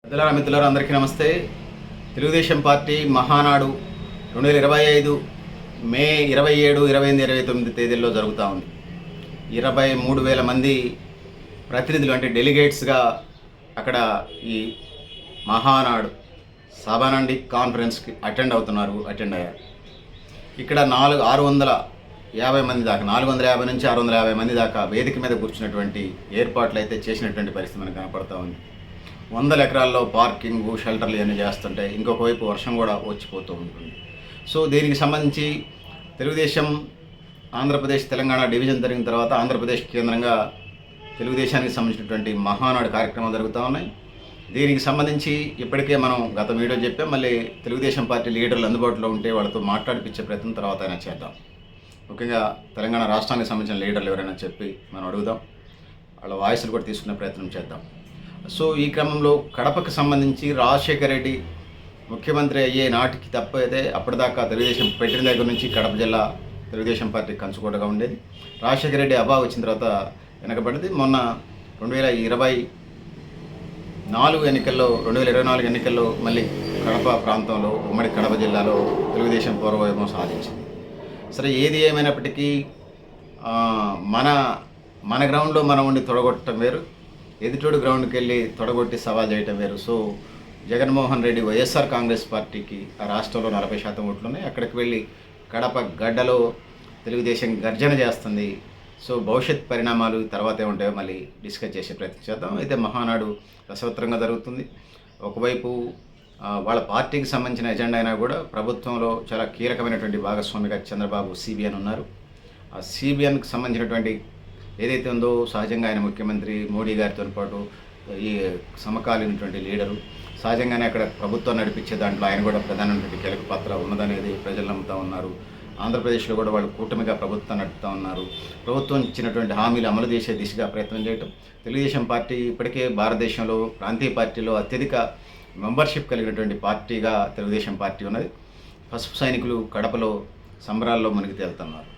పెద్దలారా మిత్రులారా అందరికీ నమస్తే. తెలుగుదేశం పార్టీ మహానాడు 2025 మే 27, 28, 29 తేదీల్లో జరుగుతూ ఉంది. 23,000 మంది ప్రతినిధులు అంటే డెలిగేట్స్గా అక్కడ ఈ మహానాడు సభానండి కాన్ఫరెన్స్కి అటెండ్ అయ్యారు. ఇక్కడ 650 మంది దాకా 450 నుంచి 650 మంది దాకా వేదిక మీద కూర్చున్నటువంటి ఏర్పాట్లు అయితే చేసినటువంటి పరిస్థితి మనకు కనపడుతూ ఉంది. 100 ఎకరాల్లో పార్కింగ్ షెల్టర్లు ఇవన్నీ చేస్తుంటాయి. ఇంకొక వైపు వర్షం కూడా వచ్చిపోతూ ఉంటుంది. సో దీనికి సంబంధించి తెలుగుదేశం ఆంధ్రప్రదేశ్ తెలంగాణ డివిజన్ జరిగిన తర్వాత ఆంధ్రప్రదేశ్ కేంద్రంగా తెలుగుదేశానికి సంబంధించినటువంటి మహానాడు కార్యక్రమాలు జరుగుతూ ఉన్నాయి. దీనికి సంబంధించి ఇప్పటికే మనం గత వీడియో చెప్పాం. మళ్ళీ తెలుగుదేశం పార్టీ లీడర్లు అందుబాటులో ఉంటే వాళ్ళతో మాట్లాడిపించే ప్రయత్నం తర్వాత అయినా చేద్దాం. ముఖ్యంగా తెలంగాణ రాష్ట్రానికి సంబంధించిన లీడర్లు ఎవరైనా చెప్పి మనం అడుగుదాం, వాళ్ళ వాయిస్లు కూడా తీసుకునే ప్రయత్నం చేద్దాం. సో ఈ క్రమంలో కడపకు సంబంధించి రాజశేఖర రెడ్డి ముఖ్యమంత్రి అయ్యే నాటికి తప్పైతే అప్పటిదాకా తెలుగుదేశం పెట్టిన దగ్గర నుంచి కడప జిల్లా తెలుగుదేశం పార్టీ కంచుకోటగా ఉండేది. రాజశేఖర రెడ్డి అభా వచ్చిన తర్వాత వెనకబడింది. మొన్న 2024 ఎన్నికల్లో మళ్ళీ కడప ప్రాంతంలో ఉమ్మడి కడప జిల్లాలో తెలుగుదేశం పూర్వవైభవం సాధించింది. సరే, ఏది ఏమైనప్పటికీ మన గ్రౌండ్లో మనం ఉండి తొడగొట్టడం వేరు, ఎదుటోడు గ్రౌండ్కి వెళ్ళి తొడగొట్టి సవాల్ చేయటం వేరు. సో జగన్మోహన్ రెడ్డి వైఎస్ఆర్ కాంగ్రెస్ పార్టీకి ఆ రాష్ట్రంలో 40% ఓట్లు ఉన్నాయి. అక్కడికి వెళ్ళి కడప గడ్డలో తెలుగుదేశం గర్జన చేస్తుంది. సో భవిష్యత్ పరిణామాలు తర్వాత ఏముంటాయో మళ్ళీ డిస్కస్ చేసే ప్రయత్నం చేద్దాం. అయితే మహానాడు రసవత్తరంగా జరుగుతుంది. ఒకవైపు వాళ్ళ పార్టీకి సంబంధించిన ఎజెండా అయినా కూడా ప్రభుత్వంలో చాలా కీలకమైనటువంటి భాగస్వామిగా చంద్రబాబు సిబిఎన్ ఉన్నారు. ఆ సిబిఎన్కి సంబంధించినటువంటి ఏదైతే ఉందో సహజంగా ఆయన ముఖ్యమంత్రి మోడీ గారితో పాటు ఈ సమకాలీనటువంటి లీడరు, సహజంగానే అక్కడ ప్రభుత్వం నడిపించే దాంట్లో ఆయన కూడా ప్రధానమైనటువంటి కీలక పాత్ర ఉన్నదనేది ప్రజలు నమ్ముతూ ఉన్నారు. ఆంధ్రప్రదేశ్లో కూడా వాళ్ళు కూటమిగా ప్రభుత్వం నడుపుతూ ఉన్నారు. ప్రభుత్వం ఇచ్చినటువంటి హామీలు అమలు చేసే దిశగా ప్రయత్నం చేయటం. తెలుగుదేశం పార్టీ ఇప్పటికే భారతదేశంలో ప్రాంతీయ పార్టీలో అత్యధిక మెంబర్షిప్ కలిగినటువంటి పార్టీగా తెలుగుదేశం పార్టీ ఉన్నది. పసుపు సైనికులు కడపలో సంబరాల్లో మునిగి తేలుతున్నారు.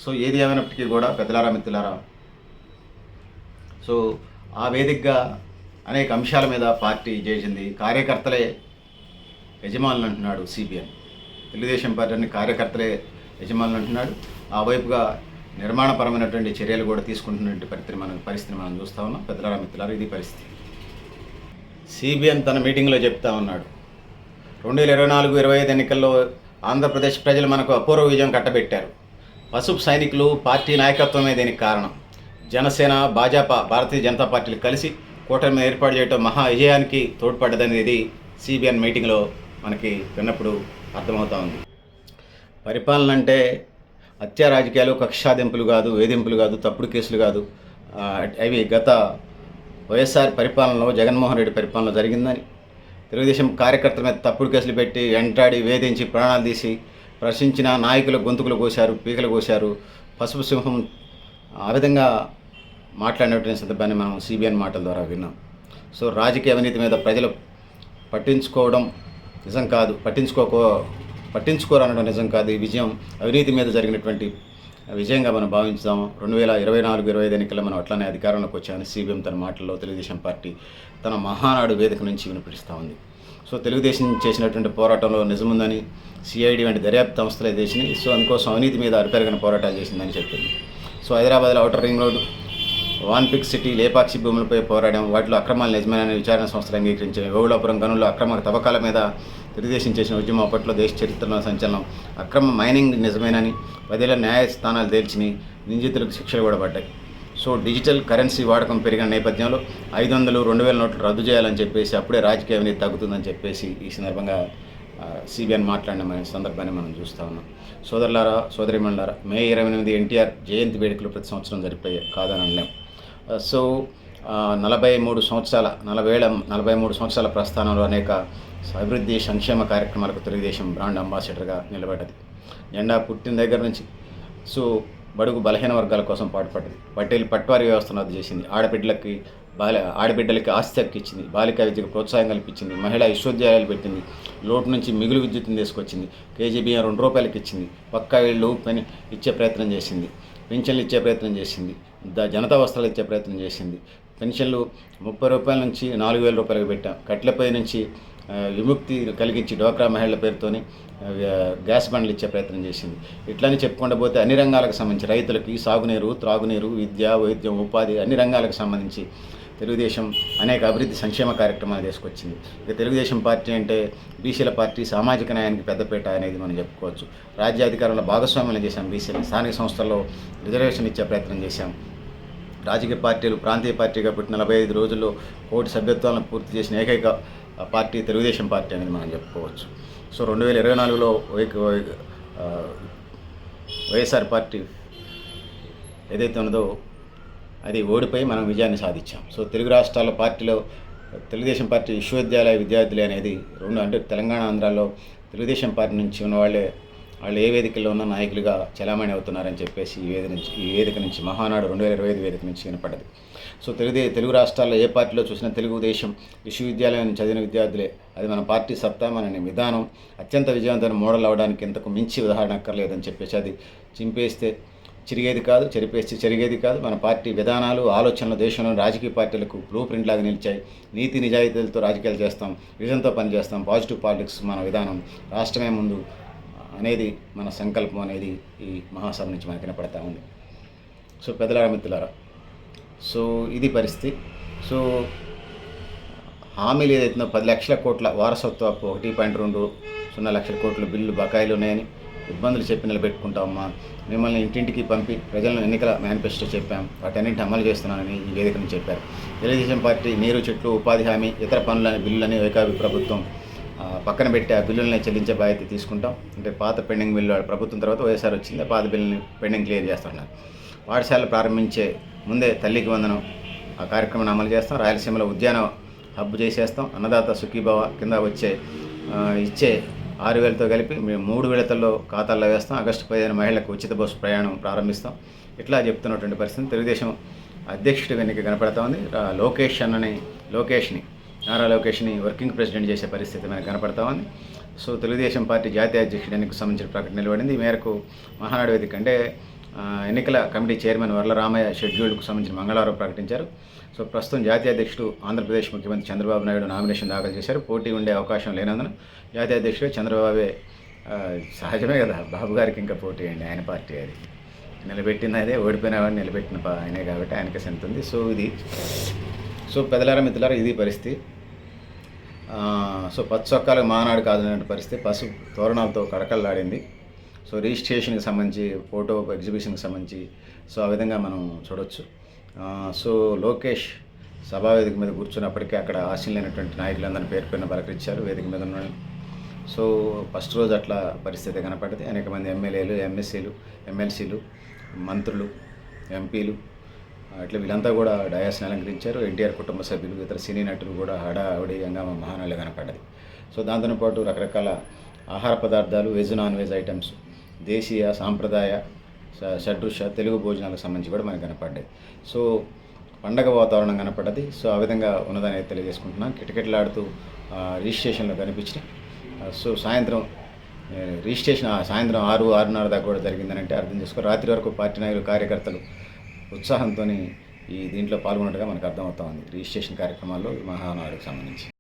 సో ఏది ఏమైనప్పటికీ కూడా పెద్దలారా మిత్రులారా, సో ఆ వేదికగా అనేక అంశాల మీద పార్టీ చేసింది. కార్యకర్తలే యజమానులు అంటున్నాడు సిబిఎన్. తెలుగుదేశం పార్టీని కార్యకర్తలే యజమానులు అంటున్నాడు. ఆ వైపుగా నిర్మాణపరమైనటువంటి చర్యలు కూడా తీసుకుంటున్నటువంటి పరిస్థితిని మనం చూస్తూ ఉన్నాం. పెద్దలారా మిత్రులారా, ఇది పరిస్థితి. సిబిఎన్ తన మీటింగ్లో చెప్తా ఉన్నాడు, 2024-25 ఎన్నికల్లో ఆంధ్రప్రదేశ్ ప్రజలు మనకు అపూర్వ విజయం కట్టబెట్టారు. పసుపు సైనికులు పార్టీ నాయకత్వమే దీనికి కారణం. జనసేన, భాజపా, భారతీయ జనతా పార్టీలు కలిసి కూటమి ఏర్పాటు చేయడం మహా విజయానికి తోడ్పడ్డదనేది సిబిఎన్ మీటింగ్లో మనకి విన్నప్పుడు అర్థమవుతా ఉంది. పరిపాలన అంటే హత్యా రాజకీయాలు, కక్షాదింపులు కాదు, వేధింపులు కాదు, తప్పుడు కేసులు కాదు. అవి గత వైఎస్ఆర్ పరిపాలనలో, జగన్మోహన్ రెడ్డి పరిపాలనలో జరిగిందని తెలుగుదేశం కార్యకర్తల మీద తప్పుడు కేసులు పెట్టి వెంటాడి వేధించి ప్రాణాలు తీసి ప్రశ్నించిన నాయకుల గొంతుకులు కోశారు, పీకలు కోశారు. పసుపు సింహం ఆ విధంగా మాట్లాడినటువంటి సందర్భాన్ని మనం సిబిఎన్ మాటల ద్వారా విన్నాం. సో రాజకీయ అవినీతి మీద ప్రజలు పట్టించుకోవడం నిజం కాదు, పట్టించుకోరు అనడం నిజం కాదు. ఈ విజయం అవినీతి మీద జరిగినటువంటి విజయంగా మనం భావించుదాం. 2024-25 ఎన్నికల్లో మనం అట్లానే అధికారంలోకి వచ్చామని సిబిఎం తన మాటల్లో తెలుగుదేశం పార్టీ తన మహానాడు వేదిక నుంచి వినిపిస్తూ ఉంది. సో తెలుగుదేశం చేసినటువంటి పోరాటంలో నిజముందని సిఐడి వంటి దర్యాప్తు సంస్థలే చేసినాయి. సో అందుకోసం అవినీతి మీద అరిపెరగని పోరాటాలు చేసిందని చెప్పింది. సో హైదరాబాద్లో outer ring road, Vanpic city, Lepakshi భూములపై పోరాడడం, వాటిలో అక్రమాలు నిజమేనని విచారణ సంస్థలు అంగీకరించాయి. ఓవులాపురం గనుల్లో అక్రమ తవ్వకాల మీద తెలుగుదేశం చేసిన ఉద్యమం అప్పట్లో దేశ చరిత్రలో సంచలనం. అక్రమ మైనింగ్ నిజమేనని 10 ఏళ్ల న్యాయస్థానాలు తేల్చినాయి. నిందితులకు శిక్షలు కూడా పడ్డాయి. సో డిజిటల్ కరెన్సీ వాడకం పెరిగిన నేపథ్యంలో 500, 2000 నోట్లు రద్దు చేయాలని చెప్పేసి అప్పుడే రాజకీయ అవినీతి తగ్గుతుందని చెప్పేసి ఈ సందర్భంగా సిబిఎన్ మాట్లాడిన సందర్భాన్ని మనం చూస్తూ ఉన్నాం. సోదరులారా, సోదరిమణులారా, మే 28 ఎన్టీఆర్ జయంతి వేడుకలు ప్రతి సంవత్సరం జరిపోయాయి కాదని అనలేం. సో 43 సంవత్సరాల ప్రస్థానంలో అనేక అభివృద్ధి సంక్షేమ కార్యక్రమాలకు తెలుగుదేశం బ్రాండ్ అంబాసిడర్గా నిలబడ్డది. జెండా పుట్టిన దగ్గర నుంచి సో బడుగు బలహీన వర్గాల కోసం పాటుపడ్డది. పట్వారీ వ్యవస్థను రద్దు చేసింది. ఆడబిడ్డలకి ఆస్తి హక్కు ఇచ్చింది. బాలికా విద్యకు ప్రోత్సాహం కల్పించింది. మహిళా విశ్వవిద్యాలయాలు పెట్టింది. లోటు నుంచి మిగులు విద్యుత్తుని తీసుకొచ్చింది. కేజీ బియ్యం 2 రూపాయలకి ఇచ్చింది. పక్కా ఇళ్ళు ఇచ్చే ప్రయత్నం చేసింది. పింఛన్లు ఇచ్చే ప్రయత్నం చేసింది. జనతా వస్త్రాలు ఇచ్చే ప్రయత్నం చేసింది. పెన్షన్లు 30 రూపాయల నుంచి 4,000 రూపాయలకు పెట్టాం. కట్టెలపై నుంచి విముక్తి కలిగించి డ్వాక్రా మహిళల పేరుతోని గ్యాస్ బండ్లు ఇచ్చే ప్రయత్నం చేసింది. ఇట్లని చెప్పుకుంటూ పోతే అన్ని రంగాలకు సంబంధించి రైతులకి సాగునీరు, త్రాగునీరు, విద్య, వైద్యం, ఉపాధి అన్ని రంగాలకు సంబంధించి తెలుగుదేశం అనేక అభివృద్ధి సంక్షేమ కార్యక్రమాలు తీసుకొచ్చింది. ఇక తెలుగుదేశం పార్టీ అంటే బీసీల పార్టీ, సామాజిక న్యాయానికి పెద్దపీట అనేది మనం చెప్పుకోవచ్చు. రాజ్యాధికారంలో భాగస్వామ్యం చేశాం. బీసీలు స్థానిక సంస్థల్లో రిజర్వేషన్ ఇచ్చే ప్రయత్నం చేశాం. రాజకీయ పార్టీలు ప్రాంతీయ పార్టీగా పుట్టి 45 రోజుల్లో కోటి సభ్యత్వాలను పూర్తి చేసిన ఏకైక పార్టీ తెలుగుదేశం పార్టీ అనేది మనం చెప్పుకోవచ్చు. సో 2024లో వైఎస్ఆర్ పార్టీ ఏదైతే ఉన్నదో అది ఓడిపోయి మనం విజయాన్ని సాధించాం. సో తెలుగు రాష్ట్రాల పార్టీలో తెలుగుదేశం పార్టీ విశ్వవిద్యాలయ విద్యార్థులు అనేది రెండు, అంటే తెలంగాణ, ఆంధ్రాలో తెలుగుదేశం పార్టీ నుంచి ఉన్న వాళ్ళు ఏ వేదికల్లో ఉన్న నాయకులుగా చలామణి అవుతున్నారని చెప్పేసి ఈ వేదిక నుంచి మహానాడు 2025 వేదిక నుంచి వినపడ్డది. సో తెలుగు రాష్ట్రాల్లో ఏ పార్టీలో చూసినా తెలుగుదేశం విశ్వవిద్యాలయం చదివిన విద్యార్థులే. అది మన పార్టీ సత్తా, మన విధానం అత్యంత విజయవంతమైన మోడల్ అవడానికి ఇంతకు మించి ఉదాహరణ అక్కర్లేదని చెప్పేసి అది చింపేస్తే చిరిగేది కాదు, చెరిపేస్తే చెరిగేది కాదు. మన పార్టీ విధానాలు, ఆలోచనలు దేశంలోని రాజకీయ పార్టీలకు బ్లూ ప్రింట్ లాగా నిలిచాయి. నీతి నిజాయితీలతో రాజకీయాలు చేస్తాం, విజన్తో పనిచేస్తాం. పాజిటివ్ పాలిటిక్స్ మన విధానం, రాష్ట్రమే ముందు అనేది మన సంకల్పం అనేది ఈ మహాసభ నుంచి మనకి వినపడతా ఉంది. సో పెద్దలారా, మిత్రులారా, సో ఇది పరిస్థితి. సో హామీలు ఏదైతుందో 10 లక్షల కోట్ల వారసత్వ అప్పు, 1.20 లక్షల కోట్ల బిల్లు బకాయిలు ఉన్నాయని ఇబ్బందులు చెప్పి నిలబెట్టుకుంటామమ్మా, మిమ్మల్ని ఇంటింటికి పంపి ప్రజలను ఎన్నికల మేనిఫెస్టో చెప్పాం, వాటన్నింటిని అమలు చేస్తున్నానని ఈ వేదికను చెప్పారు. తెలుగుదేశం పార్టీ నీరు, చెట్లు, ఉపాధి హామీ, ఇతర పనులని బిల్లులని ఏకాభి ప్రభుత్వం పక్కన పెట్టి ఆ బిల్లులని చెల్లించే బాధ్యత తీసుకుంటాం. అంటే పాత పెండింగ్ బిల్లు ప్రభుత్వం తర్వాత వైఎస్ఆర్ వచ్చింది, పాత బిల్లుని పెండింగ్ క్లియర్ చేస్తున్నారు. పాఠశాలలు ప్రారంభించే ముందే తల్లికి వందనం ఆ కార్యక్రమాన్ని అమలు చేస్తాం. రాయలసీమలో ఉద్యాన హబ్బు చేసేస్తాం. అన్నదాత సుఖీభవ కింద ఇచ్చే 6,000తో కలిపి మేము 3 విడతల్లో ఖాతాల్లో వేస్తాం. ఆగస్టు 15 మహిళలకు ఉచిత బస్సు ప్రయాణం ప్రారంభిస్తాం. ఇట్లా చెప్తున్నటువంటి పరిస్థితి తెలుగుదేశం అధ్యక్షుడి వెనుక కనపడతా ఉంది. నారా లోకేష్ని వర్కింగ్ ప్రెసిడెంట్ చేసే పరిస్థితి మనకు కనపడతా ఉంది. సో తెలుగుదేశం పార్టీ జాతీయ అధ్యక్షుడి ఎన్నికకు సంబంధించిన ప్రకటన నిలబడింది. ఈ మేరకు మహానాడు వేదిక అంటే ఎన్నికల కమిటీ చైర్మన్ వర్లరామయ్య షెడ్యూల్కు సంబంధించిన మంగళవారం ప్రకటించారు. సో ప్రస్తుతం జాతీయ అధ్యక్షుడు ఆంధ్రప్రదేశ్ ముఖ్యమంత్రి చంద్రబాబు నాయుడు నామినేషన్ దాఖలు చేశారు. పోటీ ఉండే అవకాశం లేనందున జాతీయ అధ్యక్షుడు చంద్రబాబే, సహజమే కదా, బాబు గారికి ఇంకా పోటీ అండి, ఆయన పార్టీ అది నిలబెట్టింది అదే, ఓడిపోయిన వాడిని నిలబెట్టిన ఆయనే కాబట్టి ఆయనకి సెంత ఉంది. సో పెద్దలారా, మిత్రులారా, ఇది పరిస్థితి. సో పచ్చొక్కాలకు మానాడు కాదనే పరిస్థితి, పసుపు తోరణాలతో కడకల్లాడింది. సో రిజిస్ట్రేషన్కి సంబంధించి, ఫోటో ఎగ్జిబిషన్కి సంబంధించి సో ఆ విధంగా మనం చూడవచ్చు. సో లోకేష్ సభావేదిక మీద కూర్చున్నప్పటికీ అక్కడ ఆశీనులైనటువంటి నాయకులందరినీ పేరు పలకరించారు వేదిక మీద ఉన్న. సో ఫస్ట్ రోజు అట్లా పరిస్థితి కనపడింది. అనేక మంది ఎమ్మెల్యేలు, ఎమ్మెల్సీలు, మంత్రులు, ఎంపీలు అట్లా వీళ్ళంతా కూడా డయాస్ని అలంకరించారు. ఎన్టీఆర్ కుటుంబ సభ్యులు, ఇతర సినీ నటులు కూడా హడావిడి హంగామా మహానాళ్ళు కనపడ్డది. సో దాంతోపాటు రకరకాల ఆహార పదార్థాలు, వెజ్, నాన్ వెజ్ ఐటమ్స్, దేశీయ సాంప్రదాయ షడ్రుష తెలుగు భోజనాలకు సంబంధించి కూడా మనకు కనపడ్డాయి. సో పండగ వాతావరణం కనపడ్డది. సో ఆ విధంగా ఉన్నదని తెలియజేసుకుంటున్నాం. కిటకిటలాడుతూ రిజిస్ట్రేషన్లో కనిపించినాయి. సో రిజిస్ట్రేషన్ సాయంత్రం 6-6:30 దాకా కూడా జరిగిందని అంటే అర్థం చేసుకో. రాత్రి వరకు పార్టీ నాయకులు, కార్యకర్తలు ఉత్సాహంతో ఈ దీంట్లో పాల్గొన్నట్టుగా మనకు అర్థమవుతా ఉంది రిజిస్ట్రేషన్ కార్యక్రమాల్లో మహానాడుకు సంబంధించి.